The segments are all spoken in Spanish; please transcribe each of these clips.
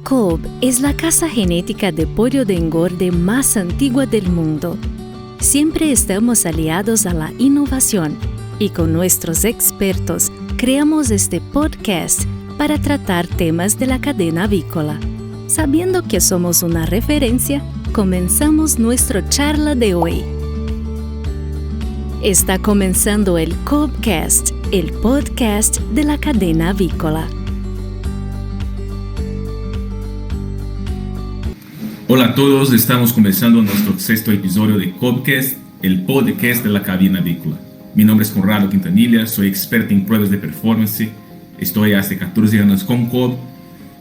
Cobb es la casa genética de pollo de engorde más antigua del mundo. Siempre estamos aliados a la innovación y con nuestros expertos creamos este podcast para tratar temas de la cadena avícola. Sabiendo que somos una referencia, comenzamos nuestra charla de hoy. Está comenzando el Cobbcast, el podcast de la cadena avícola. Hola a todos, estamos comenzando nuestro sexto episodio de Cobbcast, el podcast de la cadena avícola. Mi nombre es Conrado Quintanilla, soy experto en pruebas de performance, estoy hace 14 años con Cobb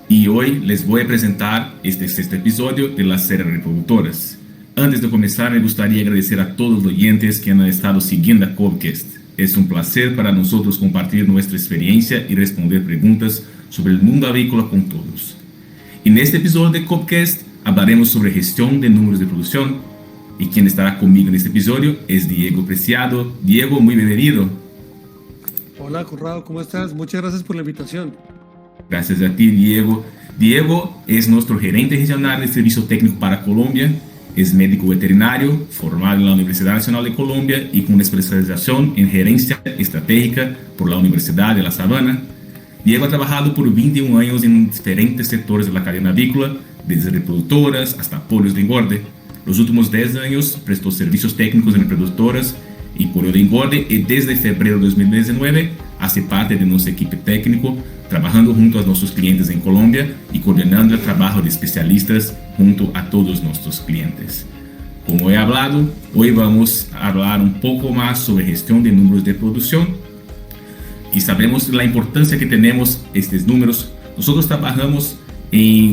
y hoy les voy a presentar este sexto episodio de la serie Reproductoras. Antes de comenzar, me gustaría agradecer a todos los oyentes que han estado siguiendo a Cobbcast. Es un placer para nosotros compartir nuestra experiencia y responder preguntas sobre el mundo avícola con todos. En este episodio de Cobbcast hablaremos sobre gestión de números de producción y quien estará conmigo en este episodio es Diego Preciado. Diego, muy bienvenido. Hola, Conrado, ¿cómo estás? Muchas gracias por la invitación. Gracias a ti, Diego. Diego es nuestro gerente regional de Servicio Técnico para Colombia. Es médico veterinario, formado en la Universidad Nacional de Colombia y con una especialización en gerencia estratégica por la Universidad de La Sabana. Diego ha trabajado por 21 años en diferentes sectores de la cadena avícola, desde reproductoras hasta pollos de engorde. Los últimos 10 años prestó servicios técnicos en reproductoras y pollo de engorde y desde febrero de 2019 hace parte de nuestro equipo técnico, trabajando junto a nuestros clientes en Colombia y coordinando el trabajo de especialistas junto a todos nuestros clientes. Como he hablado, hoy vamos a hablar un poco más sobre gestión de números de producción y sabemos la importancia que tenemos estos números. Nosotros trabajamos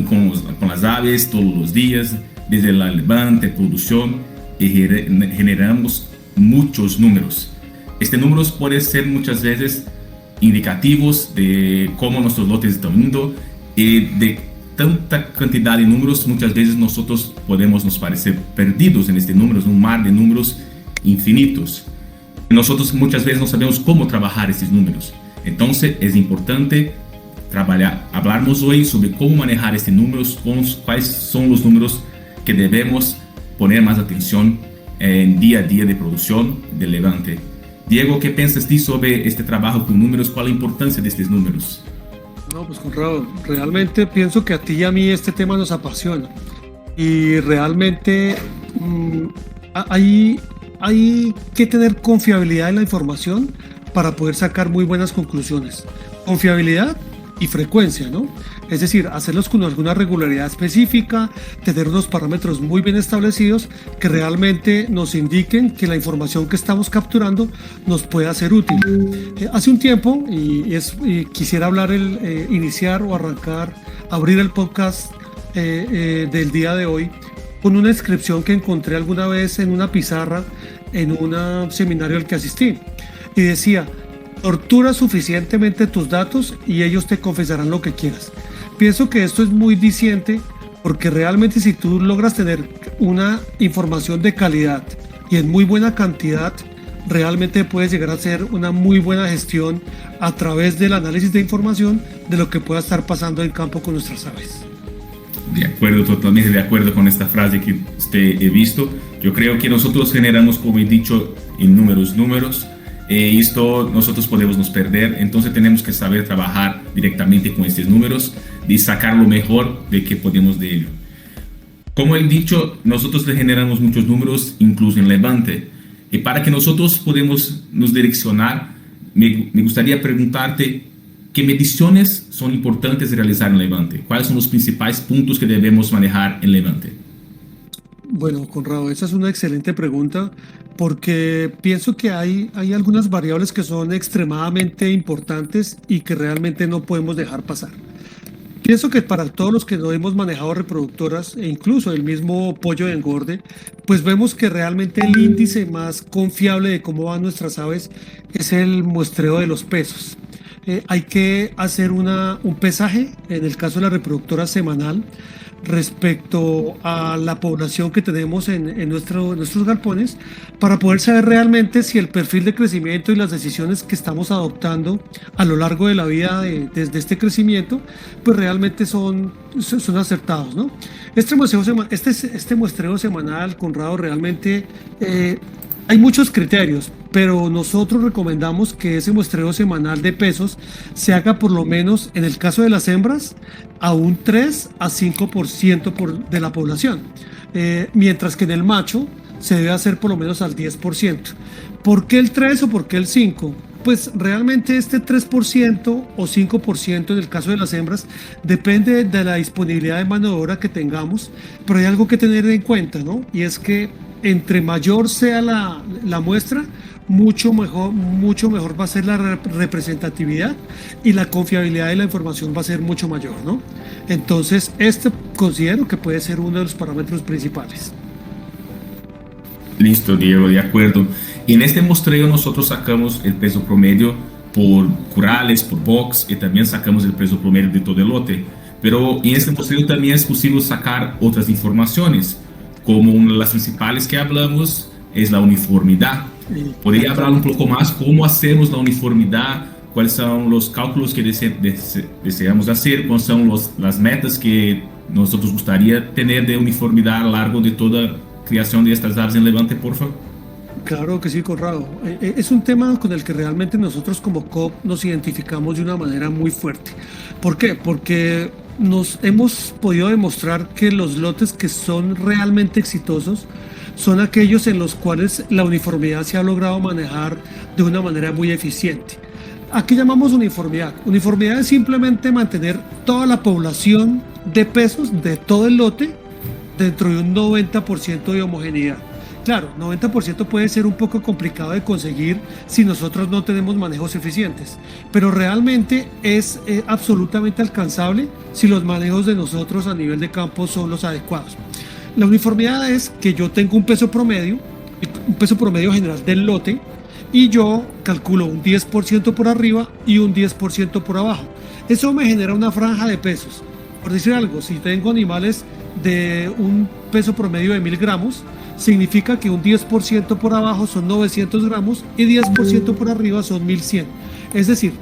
con las aves todos los días, desde la levante, producción, y generamos muchos números. Estos números pueden ser muchas veces indicativos de cómo nuestros lotes están yendo y de tanta cantidad de números, muchas veces nosotros podemos nos parecer perdidos en este número, un mar de números infinitos. Nosotros muchas veces no sabemos cómo trabajar estos números. Entonces es importante hablarnos hoy sobre cómo manejar estos números, cuáles son los números que debemos poner más atención en día a día de producción de levante. Diego, ¿qué piensas tú sobre este trabajo con números? ¿Cuál es la importancia de estos números? No, pues Conrado, realmente pienso que a ti y a mí este tema nos apasiona y realmente hay que tener confiabilidad en la información para poder sacar muy buenas conclusiones. Confiabilidad y frecuencia, ¿no? Es decir, hacerlos con alguna regularidad específica, tener unos parámetros muy bien establecidos que realmente nos indiquen que la información que estamos capturando nos pueda ser útil. Hace un tiempo, quisiera iniciar o abrir el podcast del día de hoy con una inscripción que encontré alguna vez en una pizarra en un seminario al que asistí y decía: tortura suficientemente tus datos y ellos te confesarán lo que quieras. Pienso que esto es muy diciente porque realmente si tú logras tener una información de calidad y en muy buena cantidad, realmente puedes llegar a hacer una muy buena gestión a través del análisis de información de lo que pueda estar pasando en campo con nuestras aves. De acuerdo, totalmente de acuerdo con esta frase que usted he visto. Yo creo que nosotros generamos, como he dicho, en números. Esto nosotros podemos nos perder, entonces tenemos que saber trabajar directamente con estos números y sacar lo mejor de que podemos de ello. Como he dicho, nosotros generamos muchos números, incluso en levante, y para que nosotros podamos nos direccionar, me gustaría preguntarte qué mediciones son importantes de realizar en levante, cuáles son los principales puntos que debemos manejar en levante. Bueno, Conrado, esa es una excelente pregunta porque pienso que hay algunas variables que son extremadamente importantes y que realmente no podemos dejar pasar. Pienso que para todos los que no hemos manejado reproductoras e incluso el mismo pollo de engorde, pues vemos que realmente el índice más confiable de cómo van nuestras aves es el muestreo de los pesos. Hay que hacer un pesaje, en el caso de la reproductora semanal, respecto a la población que tenemos en nuestros galpones, para poder saber realmente si el perfil de crecimiento y las decisiones que estamos adoptando a lo largo de la vida desde este crecimiento, pues realmente son acertados, ¿no? Este muestreo semanal, Conrado, realmente hay muchos criterios, pero nosotros recomendamos que ese muestreo semanal de pesos se haga por lo menos, en el caso de las hembras, a un 3 a 5% de la población, mientras que en el macho se debe hacer por lo menos al 10%. ¿Por qué el 3 o por qué el 5? Pues realmente este 3% o 5% en el caso de las hembras depende de la disponibilidad de mano de obra que tengamos, pero hay algo que tener en cuenta, ¿no? Y es que entre mayor sea la muestra, mucho mejor va a ser la representatividad y la confiabilidad de la información va a ser mucho mayor, ¿no? Entonces, considero que puede ser uno de los parámetros principales. Listo, Diego, de acuerdo. Y en este muestreo nosotros sacamos el peso promedio por currales, por box, y también sacamos el peso promedio de todo el lote. Pero en este muestreo también es posible sacar otras informaciones, como una de las principales que hablamos es la uniformidad. ¿Podría hablar un poco más cómo hacemos la uniformidad? ¿Cuáles son los cálculos que deseamos hacer? ¿Cuáles son las metas que nosotros gustaría tener de uniformidad a lo largo de toda creación de estas aves en levante, por favor? Claro que sí, Conrado. Es un tema con el que realmente nosotros como COP nos identificamos de una manera muy fuerte. ¿Por qué? Porque nos hemos podido demostrar que los lotes que son realmente exitosos son aquellos en los cuales la uniformidad se ha logrado manejar de una manera muy eficiente. ¿A qué llamamos uniformidad? Uniformidad es simplemente mantener toda la población de pesos de todo el lote dentro de un 90% de homogeneidad. Claro, 90% puede ser un poco complicado de conseguir si nosotros no tenemos manejos eficientes, pero realmente es absolutamente alcanzable si los manejos de nosotros a nivel de campo son los adecuados. La uniformidad es que yo tengo un peso promedio general del lote, y yo calculo un 10% por arriba y un 10% por abajo. Eso me genera una franja de pesos. Por decir algo, si tengo animales de un peso promedio de 1000 gramos, significa que un 10% por abajo son 900 gramos y 10% por arriba son 1100. Es decir,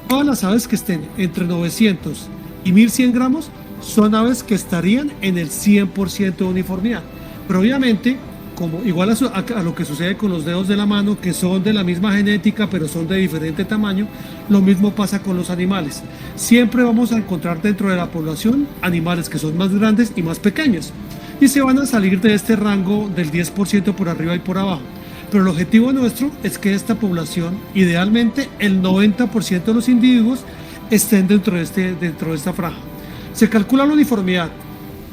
todas las aves que estén entre 900 y 1100 gramos son aves que estarían en el 100% de uniformidad. Pero obviamente, como igual a lo que sucede con los dedos de la mano, que son de la misma genética pero son de diferente tamaño, lo mismo pasa con los animales. Siempre vamos a encontrar dentro de la población animales que son más grandes y más pequeños, y se van a salir de este rango del 10% por arriba y por abajo. Pero el objetivo nuestro es que esta población, idealmente el 90% de los individuos, estén dentro de esta franja. Se calcula la uniformidad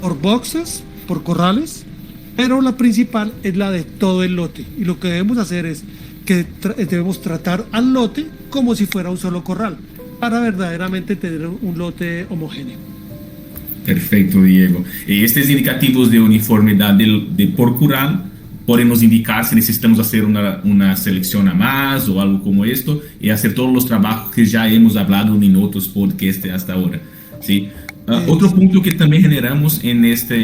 por boxes, por corrales, pero la principal es la de todo el lote. Y lo que debemos hacer es que debemos tratar al lote como si fuera un solo corral, para verdaderamente tener un lote homogéneo. Perfecto, Diego. Estos indicativos de uniformidad por curral pueden nos indicar si necesitamos hacer una selección a más o algo como esto, y hacer todos los trabajos que ya hemos hablado en otros podcasts hasta ahora, ¿sí? Otro punto que también generamos en esta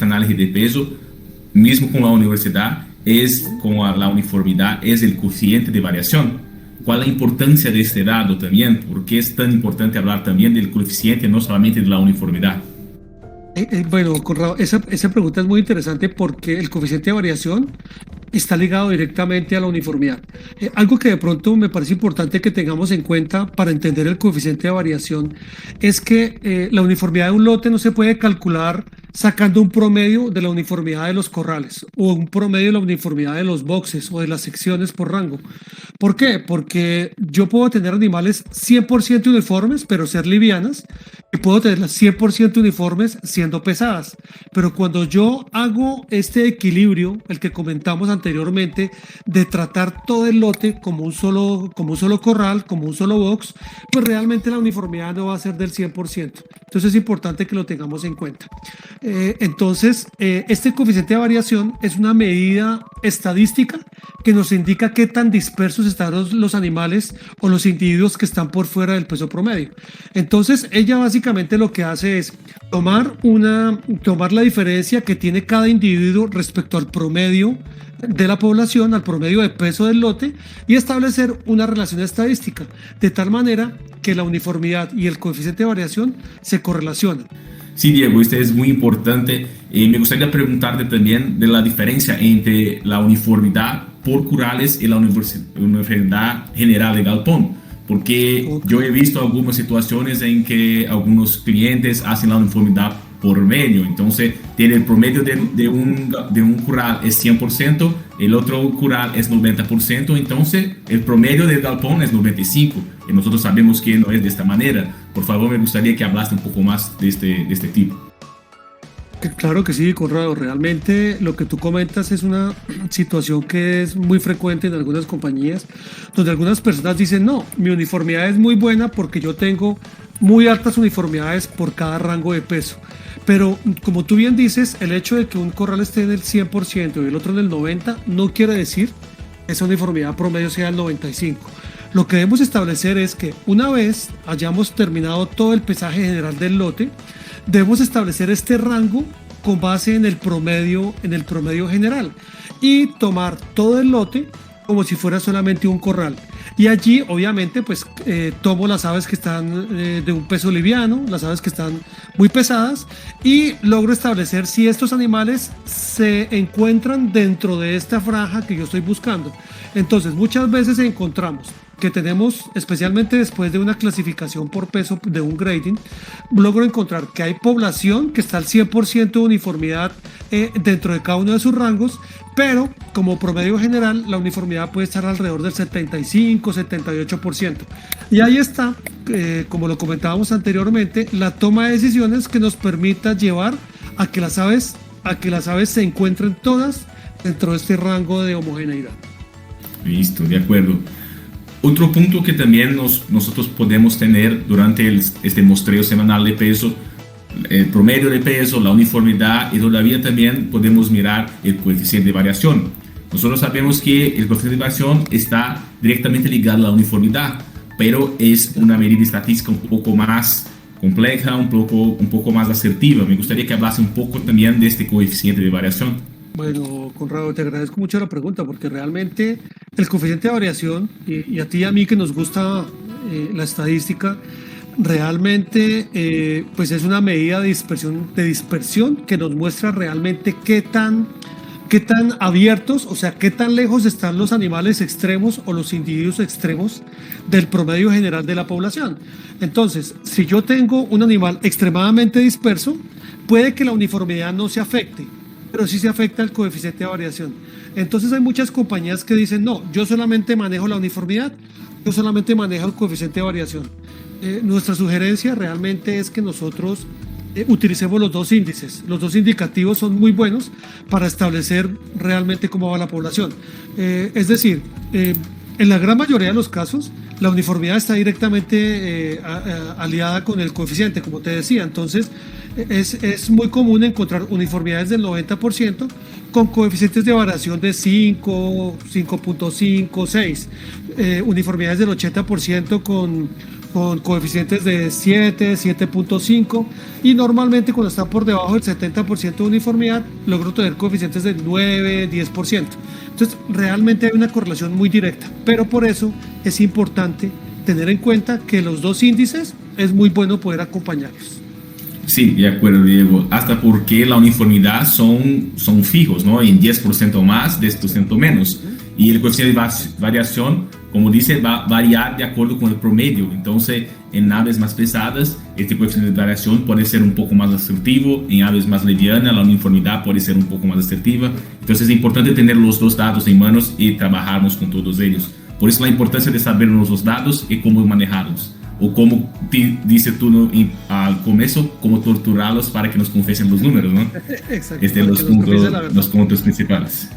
análisis de peso, mismo con la universidad, con la uniformidad, es el coeficiente de variación. ¿Cuál es la importancia de este dado también? ¿Por qué es tan importante hablar también del coeficiente, no solamente de la uniformidad? Bueno, Conrado, esa pregunta es muy interesante porque el coeficiente de variación está ligado directamente a la uniformidad. Algo que de pronto me parece importante que tengamos en cuenta para entender el coeficiente de variación es que la uniformidad de un lote no se puede calcular sacando un promedio de la uniformidad de los corrales o un promedio de la uniformidad de los boxes o de las secciones por rango. ¿Por qué? Porque yo puedo tener animales 100% uniformes pero ser livianas, y puedo tenerlas 100% uniformes siendo pesadas. Pero cuando yo hago este equilibrio, el que comentamos anteriormente, de tratar todo el lote como un solo corral, como un solo box, pues realmente la uniformidad no va a ser del 100%. Entonces es importante que lo tengamos en cuenta. Este coeficiente de variación es una medida estadística que nos indica qué tan dispersos están los animales o los individuos que están por fuera del peso promedio. Entonces ella básicamente básicamente lo que hace es tomar la diferencia que tiene cada individuo respecto al promedio de la población, al promedio de peso del lote, y establecer una relación estadística, de tal manera que la uniformidad y el coeficiente de variación se correlacionan. Sí, Diego, esto es muy importante. Me gustaría preguntarte también de la diferencia entre la uniformidad por curales y la uniformidad general de galpón, porque yo he visto algunas situaciones en que algunos clientes hacen la uniformidad por medio, entonces tiene el promedio de un curral es 100%, el otro curral es 90%, entonces el promedio del galpón es 95%, y nosotros sabemos que no es de esta manera. Por favor, me gustaría que hablaste un poco más de este tipo. Claro que sí, Conrado, realmente lo que tú comentas es una situación que es muy frecuente en algunas compañías, donde algunas personas dicen, no, mi uniformidad es muy buena porque yo tengo muy altas uniformidades por cada rango de peso. Pero como tú bien dices, el hecho de que un corral esté en el 100% y el otro en el 90% no quiere decir que esa uniformidad promedio sea el 95%. Lo que debemos establecer es que una vez hayamos terminado todo el pesaje general del lote, debemos establecer este rango con base en el promedio general y tomar todo el lote como si fuera solamente un corral. Y allí, obviamente, pues tomo las aves que están de un peso liviano, las aves que están muy pesadas, y logro establecer si estos animales se encuentran dentro de esta franja que yo estoy buscando. Entonces, muchas veces encontramos que tenemos, especialmente después de una clasificación por peso de un grading, logro encontrar que hay población que está al 100% de uniformidad dentro de cada uno de sus rangos, pero como promedio general la uniformidad puede estar alrededor del 75-78%. Y ahí está, como lo comentábamos anteriormente, la toma de decisiones que nos permita llevar a que las aves se encuentren todas dentro de este rango de homogeneidad. Listo, de acuerdo. Otro punto que también nosotros podemos tener durante este muestreo semanal de peso, el promedio de peso, la uniformidad, y todavía también podemos mirar el coeficiente de variación. Nosotros sabemos que el coeficiente de variación está directamente ligado a la uniformidad, pero es una medida estadística un poco más compleja, un poco más asertiva. Me gustaría que hablase un poco también de este coeficiente de variación. Bueno, Conrado, te agradezco mucho la pregunta porque realmente el coeficiente de variación, y a ti y a mí que nos gusta la estadística, realmente pues es una medida de dispersión que nos muestra realmente qué tan abiertos, o sea, qué tan lejos están los animales extremos o los individuos extremos del promedio general de la población. Entonces, si yo tengo un animal extremadamente disperso, puede que la uniformidad no se afecte, pero sí se afecta el coeficiente de variación. Entonces hay muchas compañías que dicen, no, yo solamente manejo la uniformidad, yo solamente manejo el coeficiente de variación. Nuestra sugerencia realmente es que nosotros utilicemos los dos índices. Los dos indicativos son muy buenos para establecer realmente cómo va la población. Es decir, en la gran mayoría de los casos, la uniformidad está directamente aliada con el coeficiente, como te decía. Entonces, es muy común encontrar uniformidades del 90% con coeficientes de variación de 5, 5.5, 6. Uniformidades del 80% con coeficientes de 7, 7.5, y normalmente cuando está por debajo del 70% de uniformidad logro tener coeficientes del 9, 10%. Entonces realmente hay una correlación muy directa, pero por eso es importante tener en cuenta que los dos índices es muy bueno poder acompañarlos. Sí, de acuerdo, Diego. Hasta porque la uniformidad son fijos, ¿no? En 10% más, 10% menos. Y el coeficiente de variación, como dice, va a variar de acuerdo con el promedio. Entonces, en aves más pesadas, este coeficiente de variación puede ser un poco más asertivo. En aves más livianas, la uniformidad puede ser un poco más asertiva. Entonces, es importante tener los dos datos en manos y trabajarnos con todos ellos. Por eso la importancia de saber los dos datos y cómo manejarlos. O como dice tú al comienzo, cómo torturarlos para que nos confiesen los números, ¿no? Exacto. Este es los puntos principales.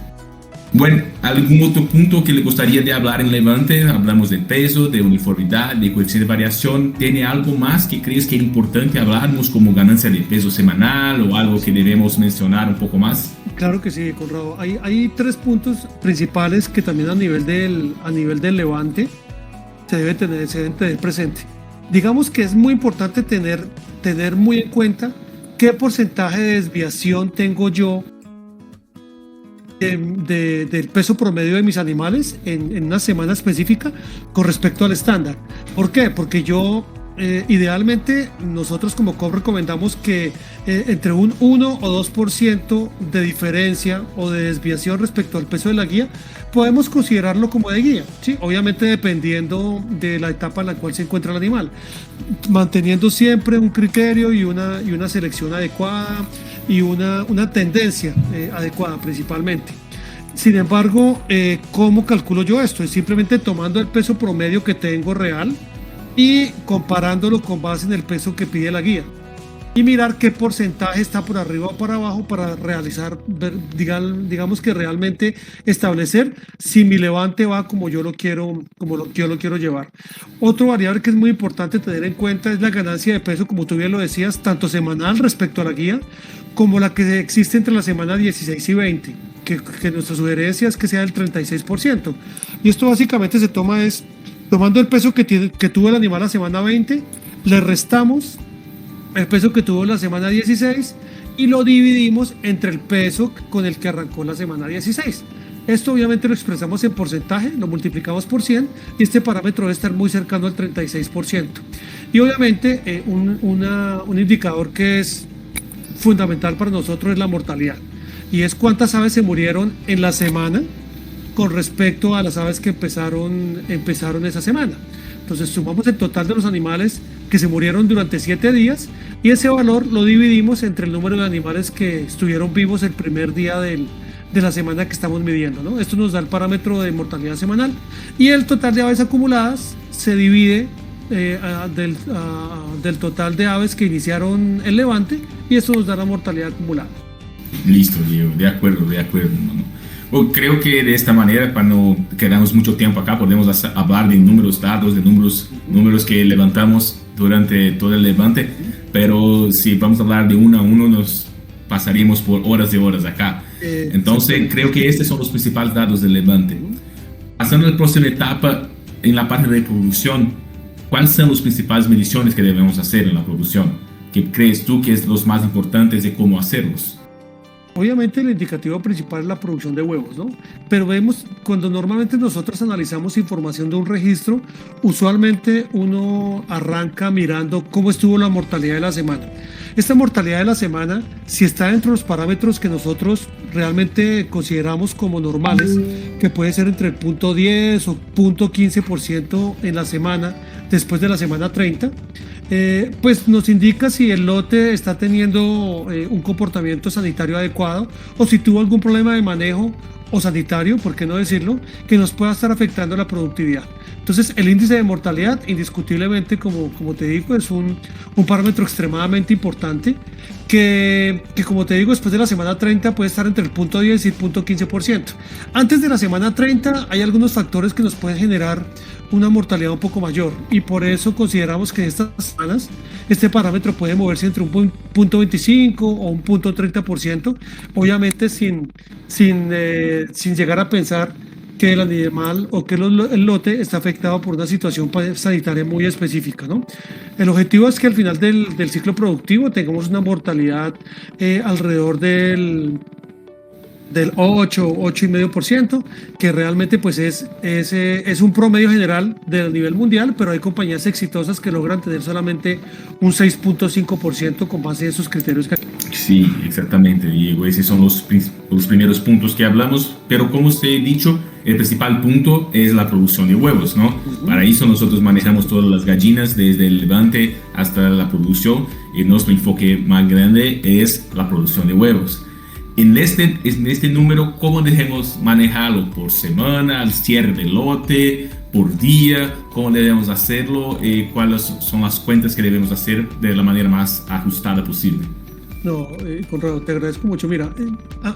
Bueno, ¿algún otro punto que le gustaría de hablar en Levante? Hablamos de peso, de uniformidad, de coeficiente de variación. ¿Tiene algo más que crees que es importante hablarnos como ganancia de peso semanal o algo que debemos mencionar un poco más? Claro que sí, Conrado. Hay tres puntos principales que también a nivel del Levante se deben tener presente. digamos que es muy importante tener muy en cuenta qué porcentaje de desviación tengo yo del peso promedio de mis animales en una semana específica con respecto al estándar. ¿Por qué? Porque yo idealmente nosotros como COP recomendamos que entre un 1 o 2% de diferencia o de desviación respecto al peso de la guía podemos considerarlo como de guía, ¿sí? Obviamente dependiendo de la etapa en la cual se encuentra el animal, manteniendo siempre un criterio y una selección adecuada y una tendencia adecuada principalmente. Sin embargo, ¿cómo calculo yo esto? Es simplemente tomando el peso promedio que tengo real y comparándolo con base en el peso que pide la guía y mirar qué porcentaje está por arriba o por abajo para realizar, digamos que realmente establecer si mi levante va como yo lo quiero llevar. Otro variable que es muy importante tener en cuenta es la ganancia de peso, como tú bien lo decías, tanto semanal respecto a la guía como la que existe entre la semana 16 y 20, que nuestra sugerencia es que sea del 36%. Y esto básicamente se toma tomando el peso que tuvo el animal la semana 20, le restamos el peso que tuvo la semana 16 y lo dividimos entre el peso con el que arrancó la semana 16. Esto obviamente lo expresamos en porcentaje, lo multiplicamos por 100 y este parámetro debe estar muy cercano al 36%. Y obviamente un indicador que es fundamental para nosotros es la mortalidad y es cuántas aves se murieron en la semana con respecto a las aves que empezaron esa semana. Entonces sumamos el total de los animales que se murieron durante 7 días y ese valor lo dividimos entre el número de animales que estuvieron vivos el primer día de la semana que estamos midiendo, ¿no? Esto nos da el parámetro de mortalidad semanal y el total de aves acumuladas se divide del total de aves que iniciaron el levante y esto nos da la mortalidad acumulada. Listo, Diego, de acuerdo, ¿no? Creo que de esta manera, cuando quedamos mucho tiempo acá, podemos hablar de números, datos, de números que levantamos durante todo el levante, pero si vamos a hablar de uno a uno, nos pasaríamos por horas y horas acá. Entonces, creo que estos son los principales datos del levante. Pasando a la próxima etapa, en la parte de producción, ¿cuáles son las principales mediciones que debemos hacer en la producción? ¿Qué crees tú que es los más importantes de cómo hacerlos? Obviamente el indicativo principal es la producción de huevos, ¿no? Pero vemos, cuando normalmente nosotros analizamos información de un registro, usualmente uno arranca mirando cómo estuvo la mortalidad de la semana. Esta mortalidad de la semana, si está dentro de los parámetros que nosotros realmente consideramos como normales, que puede ser entre el 0.10 o 0.15% en la semana, después de la semana 30, pues nos indica si el lote está teniendo un comportamiento sanitario adecuado o si tuvo algún problema de manejo o sanitario, por qué no decirlo, que nos pueda estar afectando la productividad. Entonces el índice de mortalidad indiscutiblemente, como te digo, es un parámetro extremadamente importante que como te digo, después de la semana 30 puede estar entre el 0.10 y el 0.15%. Antes de la semana 30 hay algunos factores que nos pueden generar una mortalidad un poco mayor y por eso consideramos que en estas semanas este parámetro puede moverse entre un 0.25 o un 0.30%, obviamente sin llegar a pensar que el animal o que el lote está afectado por una situación sanitaria muy específica, ¿no? El objetivo es que al final del ciclo productivo tengamos una mortalidad alrededor del 8,5%, que realmente pues es un promedio general del nivel mundial, pero hay compañías exitosas que logran tener solamente un 6,5% con base en esos criterios. Sí, exactamente, Diego. Esos son los primeros puntos que hablamos, pero como usted ha dicho, el principal punto es la producción de huevos, ¿no? Para eso nosotros manejamos todas las gallinas, desde el levante hasta la producción, y nuestro enfoque más grande es la producción de huevos. En este número, ¿cómo debemos manejarlo? ¿Por semana, al cierre del lote, por día? ¿Cómo debemos hacerlo? ¿Cuáles son las cuentas que debemos hacer de la manera más ajustada posible? No, Conrado, te agradezco mucho. Mira,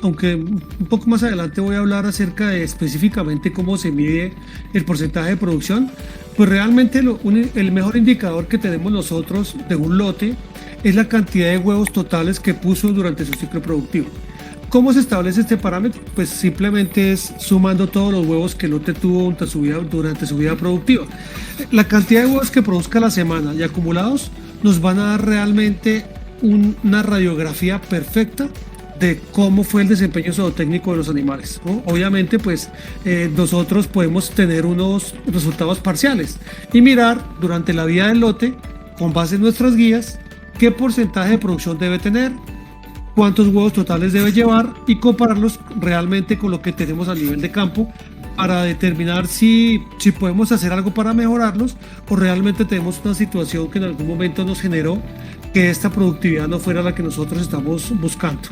aunque un poco más adelante voy a hablar acerca de específicamente cómo se mide el porcentaje de producción, pues realmente el mejor indicador que tenemos nosotros de un lote es la cantidad de huevos totales que puso durante su ciclo productivo. ¿Cómo se establece este parámetro? Pues simplemente es sumando todos los huevos que el lote tuvo durante su vida productiva. La cantidad de huevos que produzca la semana y acumulados nos van a dar realmente una radiografía perfecta de cómo fue el desempeño zootécnico de los animales, ¿no? Obviamente, pues nosotros podemos tener unos resultados parciales y mirar durante la vida del lote, con base en nuestras guías, qué porcentaje de producción debe tener, cuántos huevos totales debe llevar y compararlos realmente con lo que tenemos a nivel de campo para determinar si podemos hacer algo para mejorarlos o realmente tenemos una situación que en algún momento nos generó que esta productividad no fuera la que nosotros estamos buscando.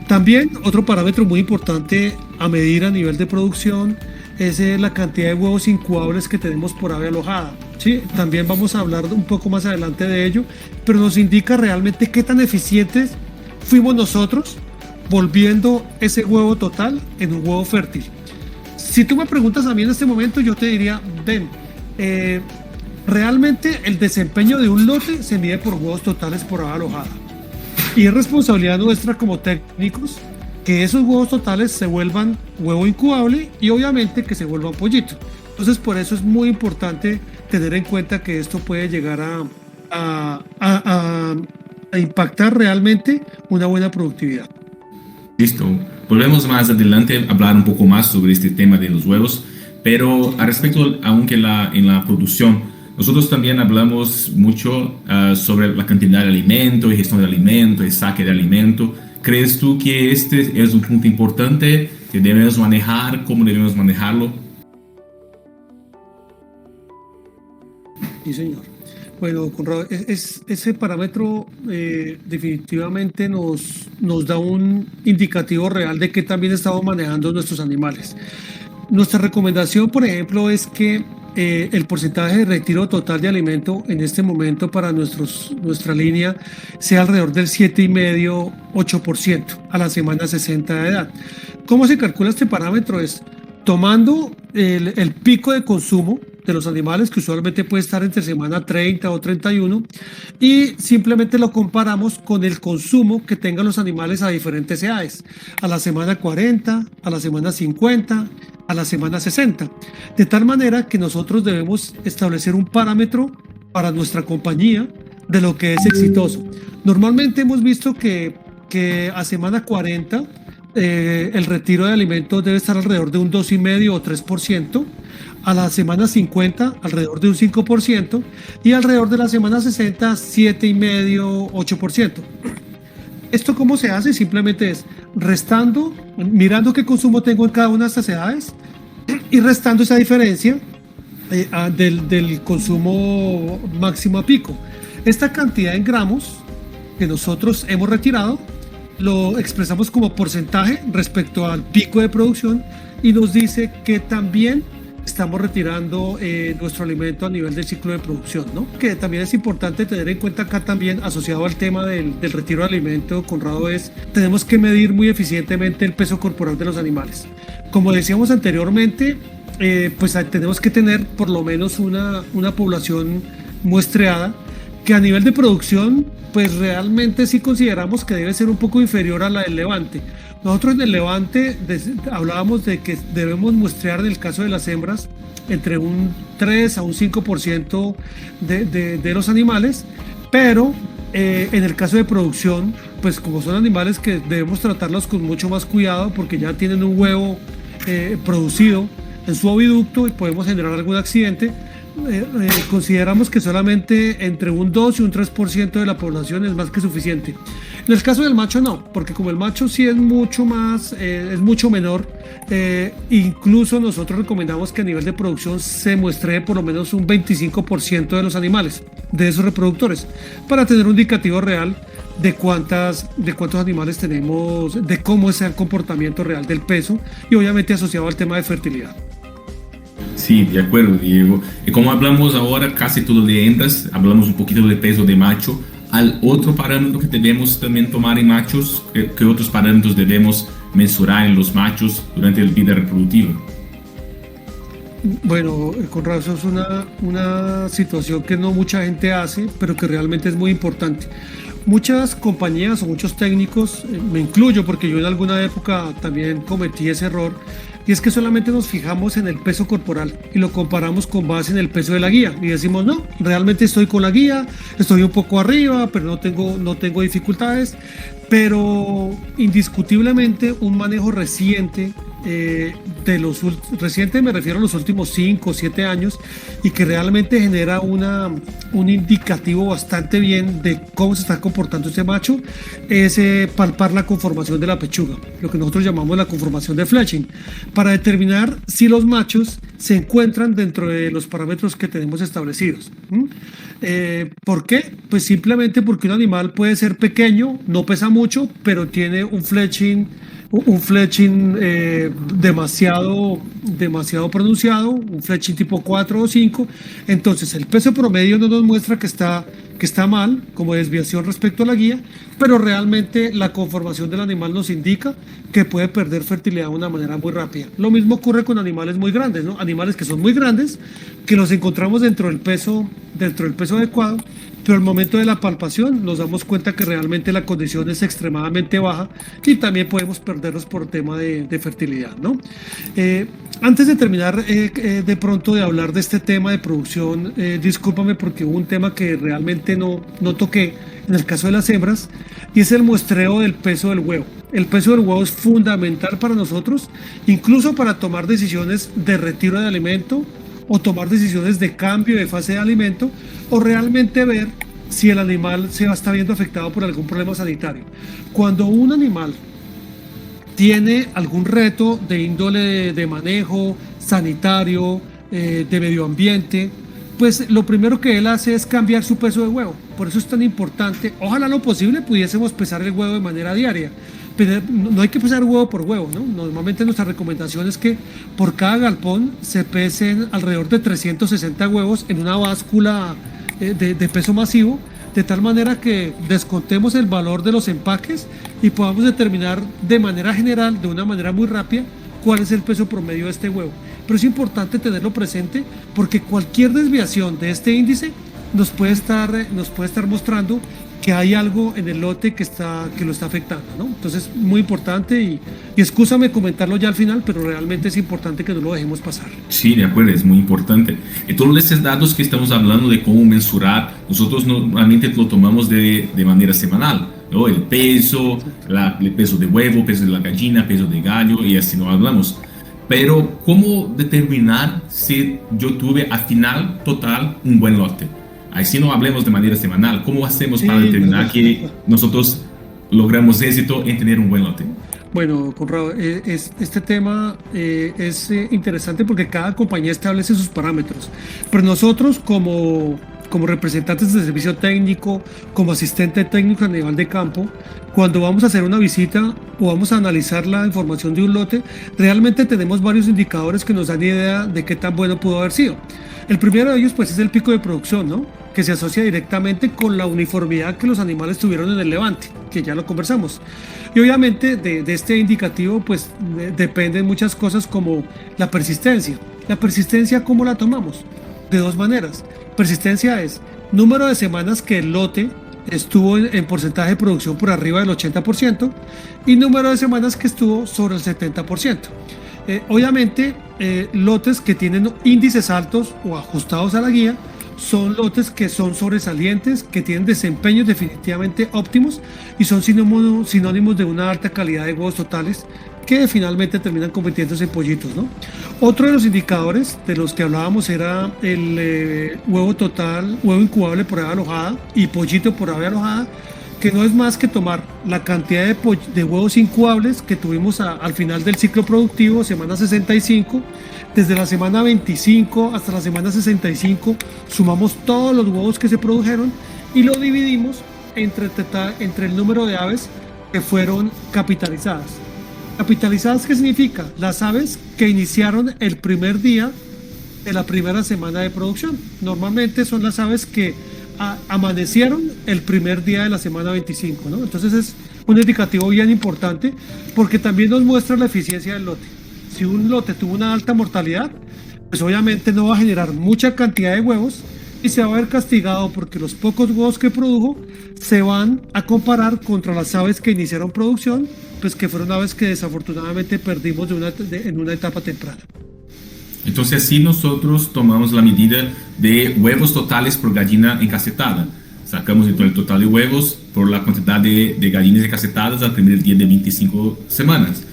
También otro parámetro muy importante a medir a nivel de producción es la cantidad de huevos incubables que tenemos por ave alojada. ¿Sí? También vamos a hablar un poco más adelante de ello, pero nos indica realmente qué tan eficientes fuimos nosotros volviendo ese huevo total en un huevo fértil. Si tú me preguntas a mí en este momento, yo te diría, realmente el desempeño de un lote se mide por huevos totales por ave alojada. Y es responsabilidad nuestra como técnicos que esos huevos totales se vuelvan huevo incubable y obviamente que se vuelvan pollito. Entonces por eso es muy importante tener en cuenta que esto puede llegar a impactar realmente una buena productividad. Listo. Volvemos más adelante a hablar un poco más sobre este tema de los huevos, pero al respecto, aunque en la producción, nosotros también hablamos mucho sobre la cantidad de alimento y gestión de alimento y saque de alimento. ¿Crees tú que este es un punto importante que debemos manejar? ¿Cómo debemos manejarlo? Sí, señor. Bueno, Conrado, ese parámetro definitivamente nos da un indicativo real de que también estamos manejando nuestros animales. Nuestra recomendación, por ejemplo, es que el porcentaje de retiro total de alimento en este momento para nuestra línea sea alrededor del 7,5-8% a la semana 60 de edad. ¿Cómo se calcula este parámetro? Es tomando el pico de consumo de los animales, que usualmente puede estar entre semana 30 o 31, y simplemente lo comparamos con el consumo que tengan los animales a diferentes edades, a la semana 40, a la semana 50, a la semana 60, de tal manera que nosotros debemos establecer un parámetro para nuestra compañía de lo que es exitoso. Normalmente hemos visto que a semana 40 el retiro de alimentos debe estar alrededor de un 2,5 o 3%, a la semana 50 alrededor de un 5% y alrededor de la semana 60 7,5, 8%. ¿Esto cómo se hace? Simplemente es restando, mirando qué consumo tengo en cada una de estas edades y restando esa diferencia del consumo máximo a pico. Esta cantidad en gramos que nosotros hemos retirado lo expresamos como porcentaje respecto al pico de producción y nos dice que también estamos retirando nuestro alimento a nivel del ciclo de producción, ¿no? Que también es importante tener en cuenta acá también, asociado al tema del retiro de alimento, Conrado, tenemos que medir muy eficientemente el peso corporal de los animales. Como decíamos anteriormente, pues tenemos que tener por lo menos una población muestreada que a nivel de producción, pues realmente sí consideramos que debe ser un poco inferior a la del levante. Nosotros en el levante hablábamos de que debemos muestrear en el caso de las hembras entre un 3 a un 5% de los animales, pero en el caso de producción, pues como son animales que debemos tratarlos con mucho más cuidado porque ya tienen un huevo producido en su oviducto y podemos generar algún accidente, consideramos que solamente entre un 2 y un 3% de la población es más que suficiente. En el caso del macho no, porque como el macho sí es mucho más, es mucho menor, incluso nosotros recomendamos que a nivel de producción se muestre por lo menos un 25% de los animales, de esos reproductores, para tener un indicativo real de cuántos animales tenemos, de cómo es el comportamiento real del peso y obviamente asociado al tema de fertilidad. Sí, de acuerdo, Diego. Y como hablamos ahora casi todo de hembras, hablamos un poquito de peso de macho. ¿Al otro parámetro que debemos también tomar en machos? ¿Qué otros parámetros debemos mensurar en los machos durante la vida reproductiva? Bueno, Conrado, eso es una situación que no mucha gente hace, pero que realmente es muy importante. muchas compañías o muchos técnicos, me incluyo porque yo en alguna época también cometí ese error, y es que solamente nos fijamos en el peso corporal y lo comparamos con base en el peso de la guía y decimos, no, realmente estoy con la guía, estoy un poco arriba, pero no tengo dificultades. Pero indiscutiblemente un manejo reciente, reciente me refiero a los últimos 5 o 7 años, y que realmente genera un indicativo bastante bien de cómo se está comportando este macho, es palpar la conformación de la pechuga, lo que nosotros llamamos la conformación de Fletching, para determinar si los machos se encuentran dentro de los parámetros que tenemos establecidos. ¿Por qué? Pues simplemente porque un animal puede ser pequeño, no pesa mucho, pero tiene un fletching demasiado pronunciado, un fletching tipo 4 o 5. Entonces el peso promedio no nos muestra que está mal como desviación respecto a la guía, pero realmente la conformación del animal nos indica que puede perder fertilidad de una manera muy rápida. Lo mismo ocurre con animales muy grandes, ¿no? Animales que son muy grandes, que los encontramos dentro del peso adecuado, pero al momento de la palpación nos damos cuenta que realmente la condición es extremadamente baja y también podemos perderlos por tema de fertilidad, ¿no? Antes de terminar de pronto de hablar de este tema de producción, discúlpame porque hubo un tema que realmente no toqué en el caso de las hembras, y es el muestreo del peso del huevo. El peso del huevo es fundamental para nosotros, incluso para tomar decisiones de retiro de alimento o tomar decisiones de cambio de fase de alimento, o realmente ver si el animal se está viendo afectado por algún problema sanitario. Cuando un animal tiene algún reto de índole de manejo sanitario, de medio ambiente, pues lo primero que él hace es cambiar su peso de huevo. Por eso es tan importante, ojalá lo posible pudiésemos pesar el huevo de manera diaria, pero no hay que pesar huevo por huevo, ¿no? Normalmente nuestra recomendación es que por cada galpón se pesen alrededor de 360 huevos en una báscula de peso masivo, de tal manera que descontemos el valor de los empaques y podamos determinar de manera general, de una manera muy rápida, cuál es el peso promedio de este huevo. Pero es importante tenerlo presente porque cualquier desviación de este índice nos puede estar mostrando que hay algo en el lote que lo está afectando, ¿no? Entonces, muy importante y excúsame comentarlo ya al final, pero realmente es importante que no lo dejemos pasar. Sí, de acuerdo, es muy importante. Y todos estos datos que estamos hablando de cómo mensurar, nosotros normalmente lo tomamos de manera semanal, ¿no? El peso, el peso de huevo, peso de la gallina, peso de gallo, y así no hablamos. Pero, ¿cómo determinar si yo tuve al final total un buen lote? Así no hablemos de manera semanal. ¿Cómo hacemos para determinar que nosotros logramos éxito en tener un buen lote? Bueno, Conrado, este tema es interesante porque cada compañía establece sus parámetros, pero nosotros como representantes de servicio técnico, como asistente técnico a nivel de campo, cuando vamos a hacer una visita o vamos a analizar la información de un lote, realmente tenemos varios indicadores que nos dan idea de qué tan bueno pudo haber sido. El primero de ellos pues es el pico de producción, ¿no? Que se asocia directamente con la uniformidad que los animales tuvieron en el levante, que ya lo conversamos. Y obviamente de este indicativo pues dependen muchas cosas como la persistencia. La persistencia, ¿cómo la tomamos? De dos maneras. Persistencia es número de semanas que el lote estuvo en porcentaje de producción por arriba del 80% y número de semanas que estuvo sobre el 70%. Obviamente, lotes que tienen índices altos o ajustados a la guía son lotes que son sobresalientes, que tienen desempeños definitivamente óptimos y son sinónimos de una alta calidad de huevos totales que finalmente terminan convirtiéndose en pollitos, ¿no? Otro de los indicadores de los que hablábamos era el huevo total, huevo incubable por ave alojada y pollito por ave alojada, que no es más que tomar la cantidad de huevos incubables que tuvimos al final del ciclo productivo, semana 65, desde la semana 25 hasta la semana 65, sumamos todos los huevos que se produjeron y lo dividimos entre el número de aves que fueron capitalizadas. ¿Capitalizadas qué significa? Las aves que iniciaron el primer día de la primera semana de producción. Normalmente son las aves que amanecieron el primer día de la semana 25, ¿no? Entonces es un indicativo bien importante porque también nos muestra la eficiencia del lote. Si un lote tuvo una alta mortalidad, pues obviamente no va a generar mucha cantidad de huevos, y se va a ver castigado porque los pocos huevos que produjo se van a comparar contra las aves que iniciaron producción, pues que fueron aves que desafortunadamente perdimos en una etapa temprana. Entonces así nosotros tomamos la medida de huevos totales por gallina encasetada. Sacamos entonces el total de huevos por la cantidad de gallinas encasetadas al primer día de 25 semanas.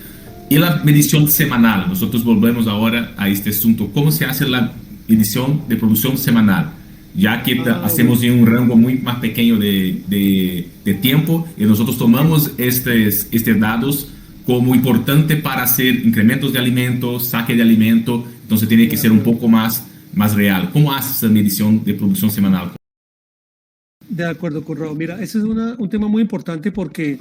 Y la medición semanal, nosotros volvemos ahora a este asunto, ¿cómo se hace la medición de producción semanal? Ya que hacemos en un rango muy más pequeño de tiempo y nosotros tomamos estos datos como importante para hacer incrementos de alimentos, saque de alimento, entonces tiene que ser un poco más real. ¿Cómo haces esa medición de producción semanal? De acuerdo, Corrado. Mira, ese es un tema muy importante porque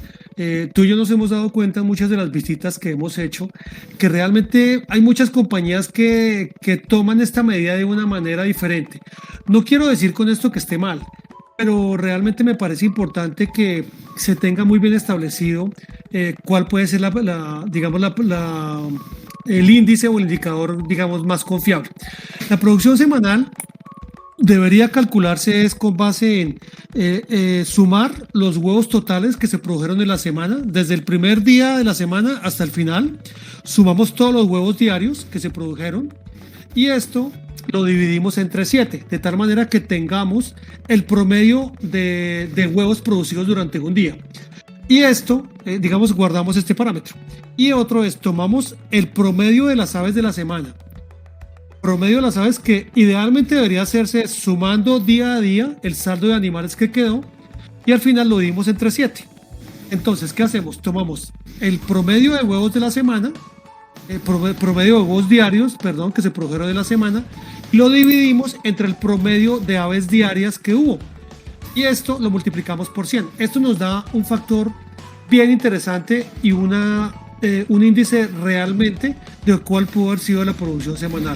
tú y yo nos hemos dado cuenta en muchas de las visitas que hemos hecho que realmente hay muchas compañías que toman esta medida de una manera diferente. No quiero decir con esto que esté mal, pero realmente me parece importante que se tenga muy bien establecido cuál puede ser el índice o el indicador, digamos, más confiable. La producción semanal debería calcularse es con base en sumar los huevos totales que se produjeron en la semana, desde el primer día de la semana hasta el final. Sumamos todos los huevos diarios que se produjeron y esto lo dividimos entre 7, de tal manera que tengamos el promedio de huevos producidos durante un día. Y esto, digamos, guardamos este parámetro. Y otro es, tomamos el promedio de las aves de la semana. Promedio de las aves que idealmente debería hacerse sumando día a día el saldo de animales que quedó y al final lo dividimos entre 7. Entonces, ¿qué hacemos? Tomamos el promedio de huevos de la semana, el promedio de huevos diarios, perdón, que se produjeron de la semana, y lo dividimos entre el promedio de aves diarias que hubo. Y esto lo multiplicamos por 100. Esto nos da un factor bien interesante y un índice realmente de cuál pudo haber sido la producción semanal.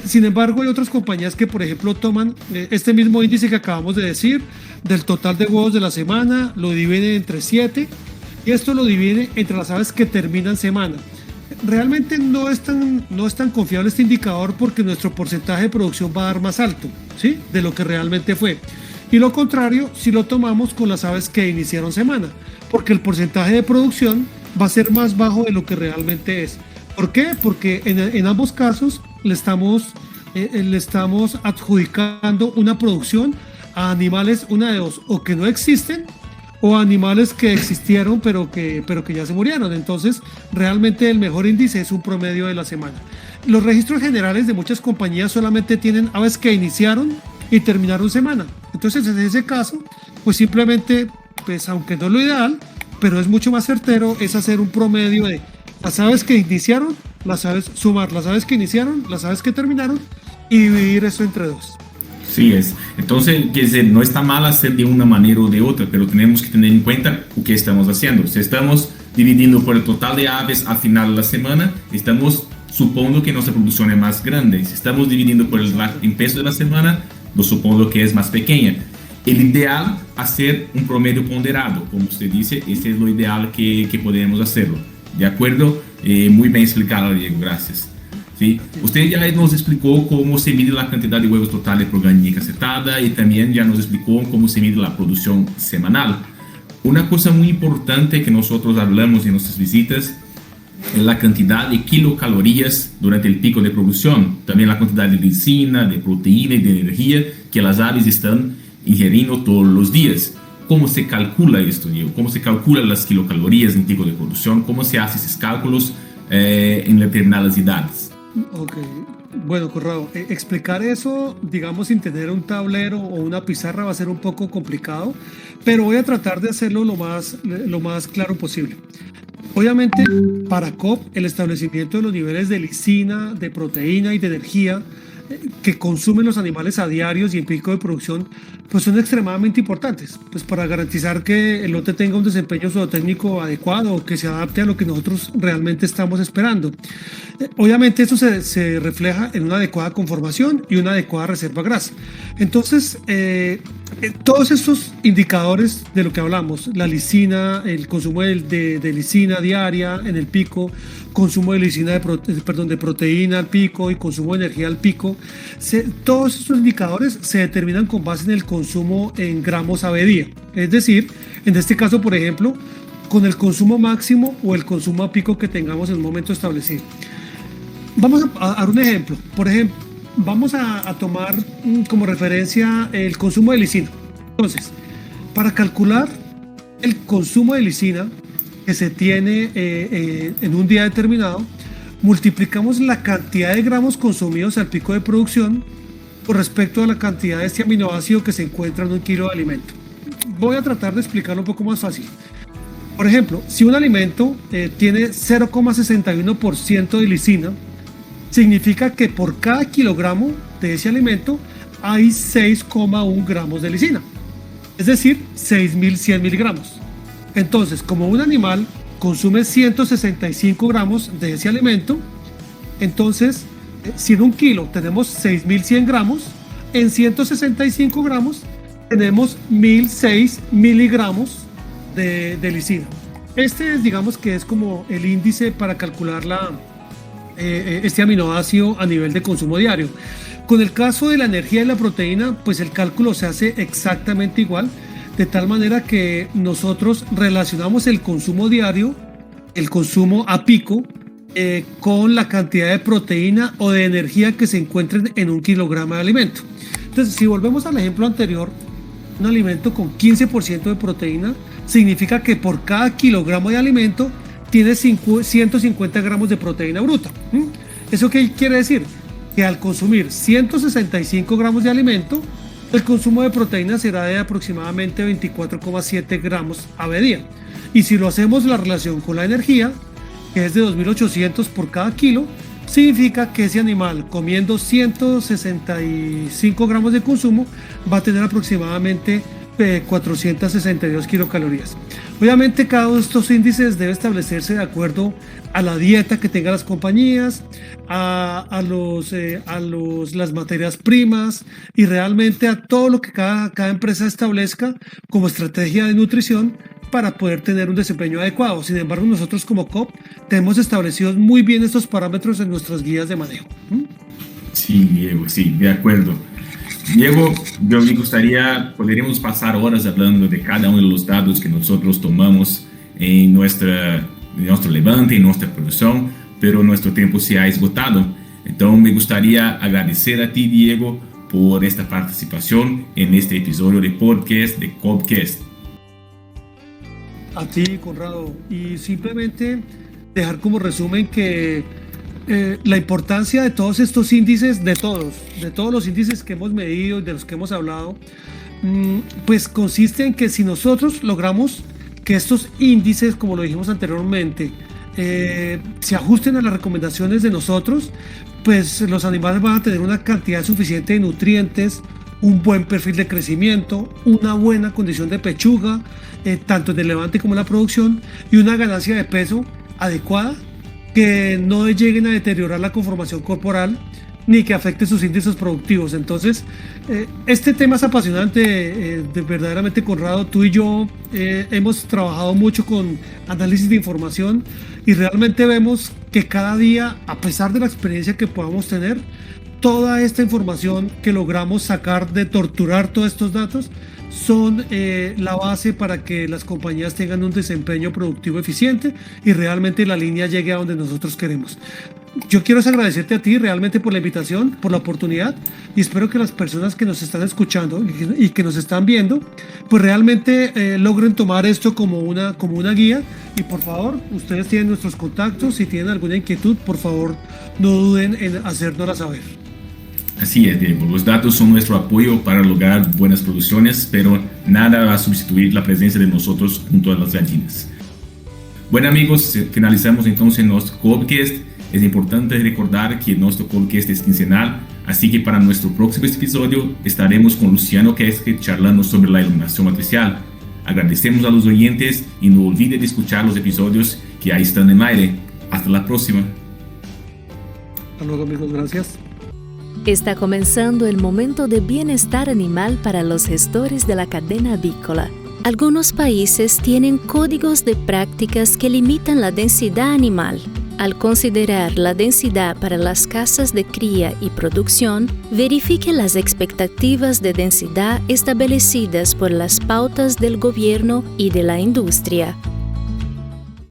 Sin embargo, hay otras compañías que, por ejemplo, toman este mismo índice que acabamos de decir, del total de huevos de la semana, lo dividen entre 7 y esto lo divide entre las aves que terminan semana. Realmente no es tan confiable este indicador porque nuestro porcentaje de producción va a dar más alto, ¿sí?, de lo que realmente fue. Y lo contrario, si lo tomamos con las aves que iniciaron semana, porque el porcentaje de producción va a ser más bajo de lo que realmente es. ¿Por qué? Porque en ambos casos le estamos adjudicando una producción a animales, una de dos, o que no existen, o animales que existieron pero que ya se murieron. Entonces, realmente el mejor índice es un promedio de la semana. Los registros generales de muchas compañías solamente tienen aves que iniciaron y terminaron semana. Entonces, en ese caso, pues simplemente, pues aunque no es lo ideal, pero es mucho más certero, es hacer un promedio de las aves que iniciaron, sumar las aves que iniciaron, las aves que terminaron y dividir eso entre 2. Sí es. Entonces, no está mal hacer de una manera o de otra, pero tenemos que tener en cuenta lo que estamos haciendo. Si estamos dividiendo por el total de aves al final de la semana, estamos supongo que nuestra producción es más grande. Si estamos dividiendo por el peso de la semana, lo supongo que es más pequeña. El ideal es hacer un promedio ponderado, como usted dice, ese es lo ideal que podemos hacerlo. ¿De acuerdo? Muy bien explicado, Diego, gracias. ¿Sí? Usted ya nos explicó cómo se mide la cantidad de huevos totales por gallina encasetada y también ya nos explicó cómo se mide la producción semanal. Una cosa muy importante que nosotros hablamos en nuestras visitas es la cantidad de kilocalorías durante el pico de producción, también la cantidad de lisina, de proteína y de energía que las aves están ingiriendo todos los días. ¿Cómo se calcula esto, Diego? ¿Cómo se calculan las kilocalorías en pico de producción? ¿Cómo se hacen esos cálculos en determinadas edades? Ok, bueno, Corrado, explicar eso, digamos, sin tener un tablero o una pizarra va a ser un poco complicado, pero voy a tratar de hacerlo lo más claro posible. Obviamente, para COP, el establecimiento de los niveles de lisina, de proteína y de energía que consumen los animales a diarios y en pico de producción, pues son extremadamente importantes, pues para garantizar que el lote tenga un desempeño zootécnico adecuado o que se adapte a lo que nosotros realmente estamos esperando. Obviamente eso se refleja en una adecuada conformación y una adecuada reserva grasa. Entonces, Todos estos indicadores de lo que hablamos, la lisina, el consumo de lisina diaria en el pico, consumo de lisina de proteína al pico y consumo de energía al pico, todos estos indicadores se determinan con base en el consumo en gramos a día. Es decir, en este caso, por ejemplo, con el consumo máximo o el consumo a pico que tengamos en un momento establecido. Vamos a dar un ejemplo. Por ejemplo, vamos a tomar como referencia el consumo de lisina. Entonces, para calcular el consumo de lisina que se tiene en un día determinado, multiplicamos la cantidad de gramos consumidos al pico de producción con respecto a la cantidad de este aminoácido que se encuentra en un kilo de alimento. Voy a tratar de explicarlo un poco más fácil. Por ejemplo, si un alimento tiene 0,61% de lisina, significa que por cada kilogramo de ese alimento hay 6,1 gramos de lisina, es decir, 6.100 miligramos. Entonces, como un animal consume 165 gramos de ese alimento, entonces, si en un kilo tenemos 6.100 gramos, en 165 gramos tenemos 1.006 miligramos de lisina. Este, digamos que es como el índice para calcular este aminoácido a nivel de consumo diario. Con el caso de la energía y la proteína, pues el cálculo se hace exactamente igual, de tal manera que nosotros relacionamos el consumo diario, el consumo a pico, con la cantidad de proteína o de energía que se encuentren en un kilogramo de alimento. Entonces, si volvemos al ejemplo anterior, un alimento con 15% de proteína significa que por cada kilogramo de alimento tiene 150 gramos de proteína bruta. ¿Eso qué quiere decir? Que al consumir 165 gramos de alimento, el consumo de proteína será de aproximadamente 24,7 gramos a día. Y si lo hacemos la relación con la energía, que es de 2.800 por cada kilo, significa que ese animal comiendo 165 gramos de consumo va a tener aproximadamente 462 kilocalorías. Obviamente cada uno de estos índices debe establecerse de acuerdo a la dieta que tengan las compañías, a las materias primas y realmente a todo lo que cada empresa establezca como estrategia de nutrición para poder tener un desempeño adecuado. Sin embargo, nosotros como COP tenemos establecidos muy bien estos parámetros en nuestras guías de manejo. Sí, Diego, sí, de acuerdo. Diego, yo me gustaría, podríamos pasar horas hablando de cada uno de los datos que nosotros tomamos en nuestro levante, en nuestra producción, pero nuestro tiempo se ha esgotado. Entonces me gustaría agradecer a ti, Diego, por esta participación en este episodio de podcast de COPcast. A ti, Conrado, y simplemente dejar como resumen que la importancia de todos estos índices, de todos los índices que hemos medido y de los que hemos hablado, pues consiste en que si nosotros logramos que estos índices, como lo dijimos anteriormente, se ajusten a las recomendaciones de nosotros, pues los animales van a tener una cantidad suficiente de nutrientes, un buen perfil de crecimiento, una buena condición de pechuga, tanto en el levante como en la producción, y una ganancia de peso adecuada, que no lleguen a deteriorar la conformación corporal ni que afecte sus índices productivos. Entonces, este tema es apasionante, verdaderamente, Conrado. Tú y yo hemos trabajado mucho con análisis de información y realmente vemos que cada día, a pesar de la experiencia que podamos tener, toda esta información que logramos sacar de torturar todos estos datos son la base para que las compañías tengan un desempeño productivo eficiente y realmente la línea llegue a donde nosotros queremos. Yo quiero agradecerte a ti realmente por la invitación, por la oportunidad, y espero que las personas que nos están escuchando y que nos están viendo, pues realmente logren tomar esto como una guía. Y por favor, ustedes tienen nuestros contactos. Si tienen alguna inquietud, por favor, no duden en hacérnosla saber. Así es, Diego. Los datos son nuestro apoyo para lograr buenas producciones, pero nada va a sustituir la presencia de nosotros junto a las gallinas. Bueno, amigos, finalizamos entonces nuestro COPcast. Es importante recordar que nuestro COPcast es quincenal, así que para nuestro próximo episodio estaremos con Luciano Quesque charlando sobre la iluminación matricial. Agradecemos a los oyentes y no olviden de escuchar los episodios que ya están en el aire. Hasta la próxima. Hasta luego, amigos. Gracias. Está comenzando el momento de bienestar animal para los gestores de la cadena avícola. Algunos países tienen códigos de prácticas que limitan la densidad animal. Al considerar la densidad para las casas de cría y producción, verifique las expectativas de densidad establecidas por las pautas del gobierno y de la industria.